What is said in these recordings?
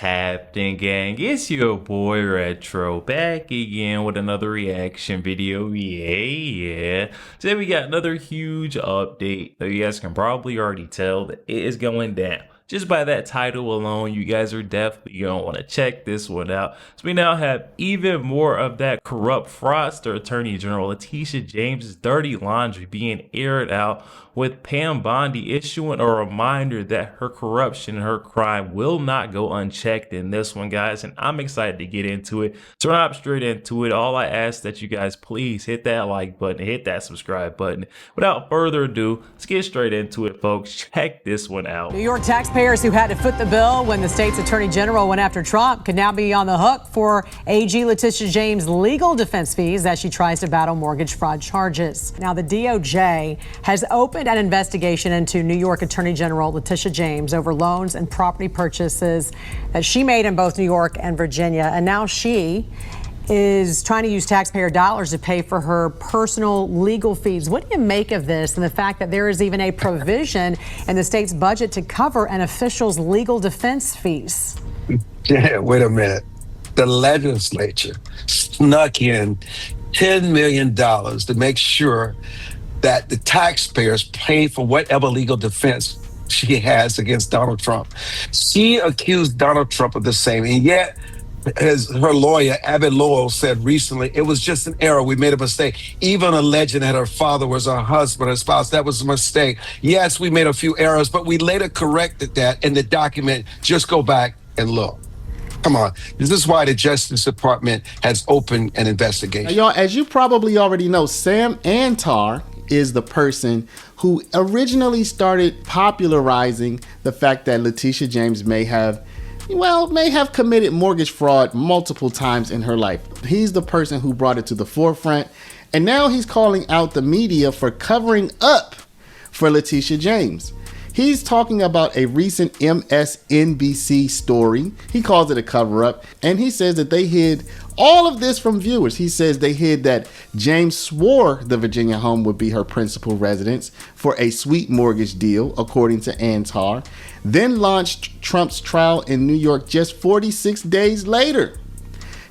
happening, gang? It's your boy Retro back again with another reaction video. Yeah. Today we got another huge update that you guys can probably already tell that it is going down. Just by that title alone, you guys are definitely going to want to check this one out. So we now have even more of that corrupt fraudster Attorney General Letitia James's dirty laundry being aired out, with Pam Bondi issuing a reminder that her corruption and her crime will not go unchecked in this one, guys. And I'm excited to get into it. So we're not straight into it. All I ask that you guys please hit that like button, hit that subscribe button. Without further ado, let's get straight into it, folks. Check this one out. New York taxpayers who had to foot the bill when the state's attorney general went after Trump could now be on the hook for AG Letitia James' legal defense fees as she tries to battle mortgage fraud charges. Now, the DOJ has opened an investigation into New York Attorney General Letitia James over loans and property purchases that she made in both New York and Virginia. And now she is trying to use taxpayer dollars to pay for her personal legal fees. What do you make of this and the fact that there is even a provision in the state's budget to cover an official's legal defense fees? Yeah, wait a minute. The legislature snuck in $10 million to make sure that the taxpayers pay for whatever legal defense she has against Donald Trump. She accused Donald Trump of the same, and yet, as her lawyer, Abbott Lowell, said recently, it was just an error. We made a mistake. Even alleging that her father was her husband, her spouse, that was a mistake. Yes, we made a few errors, but we later corrected that in the document. Just go back and look. Come on. This is why the Justice Department has opened an investigation. Now, y'all, as you probably already know, Sam Antar is the person who originally started popularizing the fact that Letitia James may have committed mortgage fraud multiple times in her life. He's the person who brought it to the forefront, and now he's calling out the media for covering up for Letitia James. He's talking about a recent MSNBC story. He calls it a cover-up, and he says that they hid all of this from viewers. He says they hid that James swore the Virginia home would be her principal residence for a sweet mortgage deal, according to Antar, then launched Trump's trial in New York just 46 days later.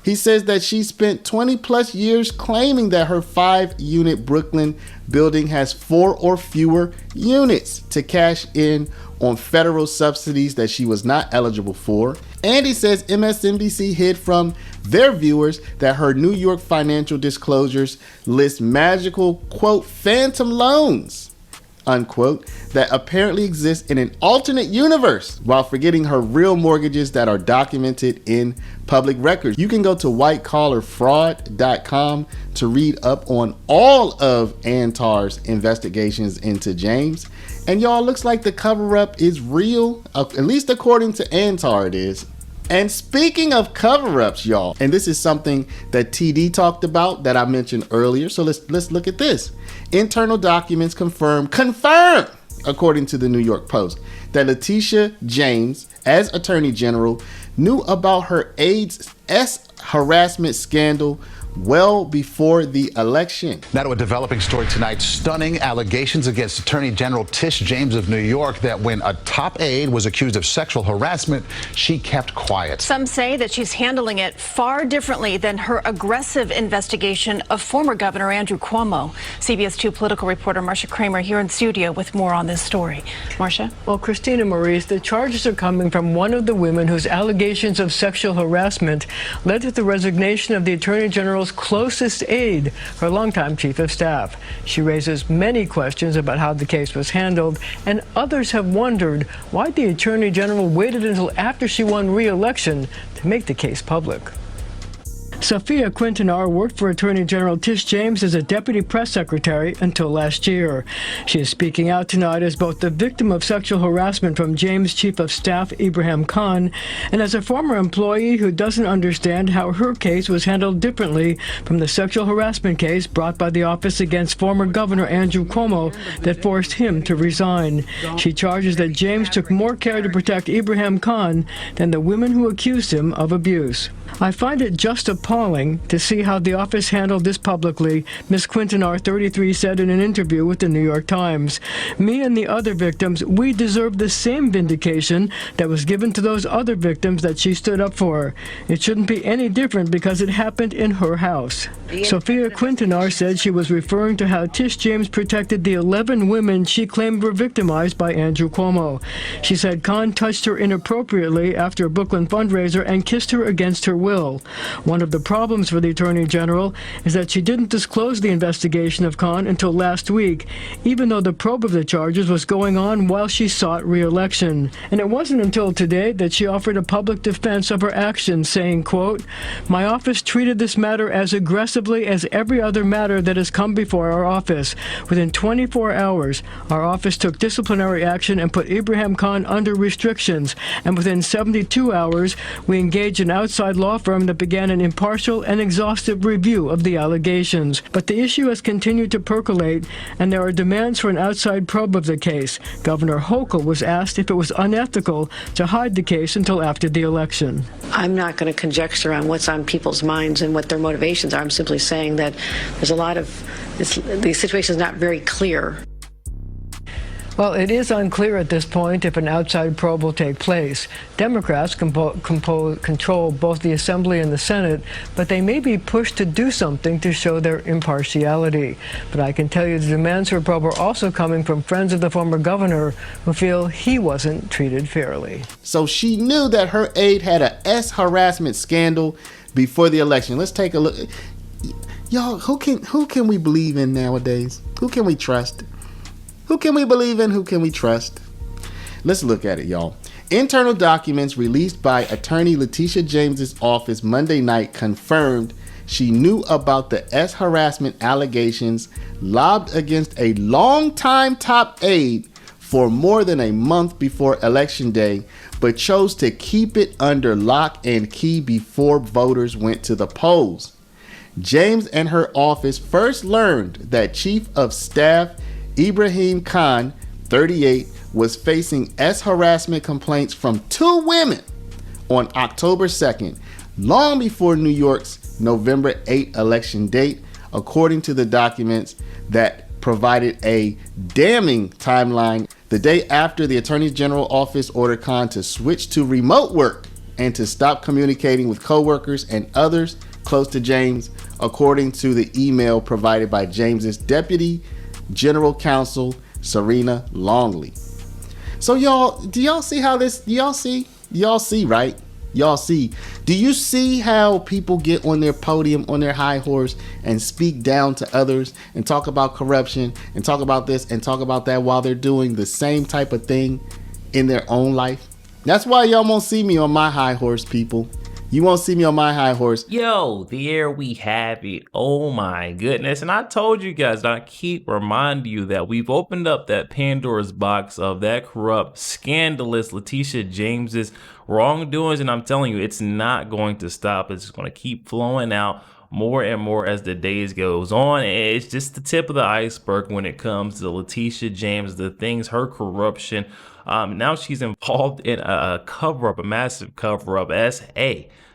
He says that she spent 20 plus years claiming that her 5-unit Brooklyn building has 4 or fewer units to cash in on federal subsidies that she was not eligible for. And he says MSNBC hid from their viewers that her New York financial disclosures list magical, quote, phantom loans, unquote, that apparently exist in an alternate universe, while forgetting her real mortgages that are documented in public records. You can go to whitecollarfraud.com to read up on all of Antar's investigations into James. And y'all, looks like the cover-up is real, at least according to Antar it is. And speaking of cover-ups, y'all, and this is something that TD talked about that I mentioned earlier, so let's look at this. Internal documents confirm, according to the New York Post, that Letitia James, as Attorney General, knew about her AIDS harassment scandal well before the election. Now to a developing story tonight. Stunning allegations against Attorney General Tish James of New York that when a top aide was accused of sexual harassment, she kept quiet. Some say that she's handling it far differently than her aggressive investigation of former Governor Andrew Cuomo. CBS 2 political reporter Marcia Kramer here in studio with more on this story. Marcia? Well, Christina Maurice, the charges are coming from one of the women whose allegations of sexual harassment led to the resignation of the Attorney General's closest aide, her longtime chief of staff. She raises many questions about how the case was handled, and others have wondered why the Attorney General waited until after she won re-election to make the case public. Sophia Quintanar worked for Attorney General Tish James as a deputy press secretary until last year. She is speaking out tonight as both the victim of sexual harassment from James' chief of staff, Ibrahim Khan, and as a former employee who doesn't understand how her case was handled differently from the sexual harassment case brought by the office against former Governor Andrew Cuomo that forced him to resign. She charges that James took more care to protect Ibrahim Khan than the women who accused him of abuse. I find it just appalling to see how the office handled this publicly, Ms. Quintanar, 33, said in an interview with the New York Times. Me and the other victims, we deserve the same vindication that was given to those other victims that she stood up for. It shouldn't be any different because it happened in her house. Sophia Quintanar said she was referring to how Tish James protected the 11 women she claimed were victimized by Andrew Cuomo. She said Khan touched her inappropriately after a Brooklyn fundraiser and kissed her against her will. One of the problems for the Attorney General is that she didn't disclose the investigation of Khan until last week, even though the probe of the charges was going on while she sought re-election. And it wasn't until today that she offered a public defense of her actions, saying, quote, "My office treated this matter as aggressively as every other matter that has come before our office. Within 24 hours, our office took disciplinary action and put Ibrahim Khan under restrictions, and within 72 hours, we engaged an outside law firm that began an impartial and exhaustive review of the allegations. But the issue has continued to percolate, and there are demands for an outside probe of the case. Governor Hochul was asked if it was unethical to hide the case until after the election." I'm not going to conjecture on what's on people's minds and what their motivations are. I'm simply saying that there's a lot of the situation is not very clear. Well, it is unclear at this point if an outside probe will take place. Democrats control both the Assembly and the Senate, but they may be pushed to do something to show their impartiality. But I can tell you the demands for a probe are also coming from friends of the former governor who feel he wasn't treated fairly. So she knew that her aide had a S harassment scandal before the election. Let's take a look. Y'all, who can we believe in nowadays? Who can we trust? Who can we believe in? Who can we trust? Let's look at it, y'all. Internal documents released by attorney Letitia James's office Monday night confirmed she knew about the S harassment allegations lobbed against a longtime top aide for more than a month before Election Day, but chose to keep it under lock and key before voters went to the polls. James and her office first learned that Chief of Staff Ibrahim Khan, 38, was facing S harassment complaints from 2 women on October 2nd, long before New York's November 8 election date, according to the documents that provided a damning timeline. The day after the Attorney General office ordered Khan to switch to remote work and to stop communicating with coworkers and others close to James, according to the email provided by James's deputy General Counsel Serena Longley. So y'all, do y'all see how this? Y'all see, right? Y'all see. Do you see how people get on their podium, on their high horse, and speak down to others and talk about corruption and talk about this and talk about that while they're doing the same type of thing in their own life? That's why y'all won't see me on my high horse, people. You won't see me on my high horse. Yo, there we have it. Oh my goodness. And I told you guys, and I keep reminding you that we've opened up that Pandora's box of that corrupt, scandalous Letitia James's wrongdoings. And I'm telling you, it's not going to stop. It's just going to keep flowing out more and more as the days goes on. It's just the tip of the iceberg when it comes to Letitia James, the things, her corruption. Now she's involved in a cover-up, a massive cover-up,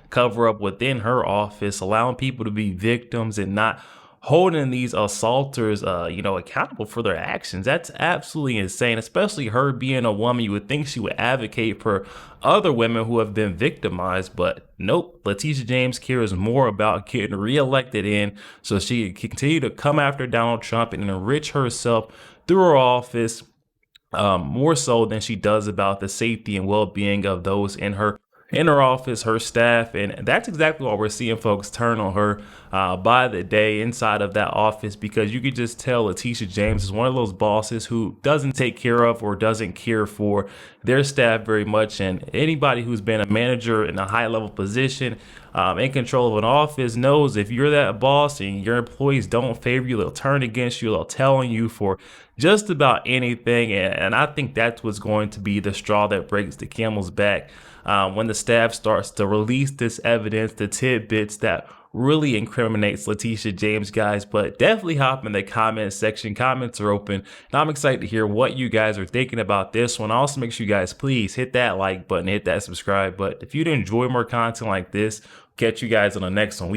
cover-up within her office, allowing people to be victims and not holding these assaulters, accountable for their actions. That's absolutely insane, especially her being a woman. You would think she would advocate for other women who have been victimized, but nope. Letitia James cares more about getting reelected in so she can continue to come after Donald Trump and enrich herself through her office, more so than she does about the safety and well-being of those in her office, her staff. And that's exactly what we're seeing folks turn on her by the day inside of that office, because you could just tell Letitia James is one of those bosses who doesn't take care of or doesn't care for their staff very much. And anybody who's been a manager in a high level position in control of an office knows if you're that boss and your employees don't favor you, they'll turn against you, they'll tell on you for just about anything. And I think that's what's going to be the straw that breaks the camel's back when the staff starts to release this evidence, the tidbits that really incriminates Letitia James, guys. But definitely hop in the comment section. Comments are open, and I'm excited to hear what you guys are thinking about this one. Also, make sure you guys please hit that like button, hit that subscribe button. If you'd enjoy more content like this, Catch you guys on the next one.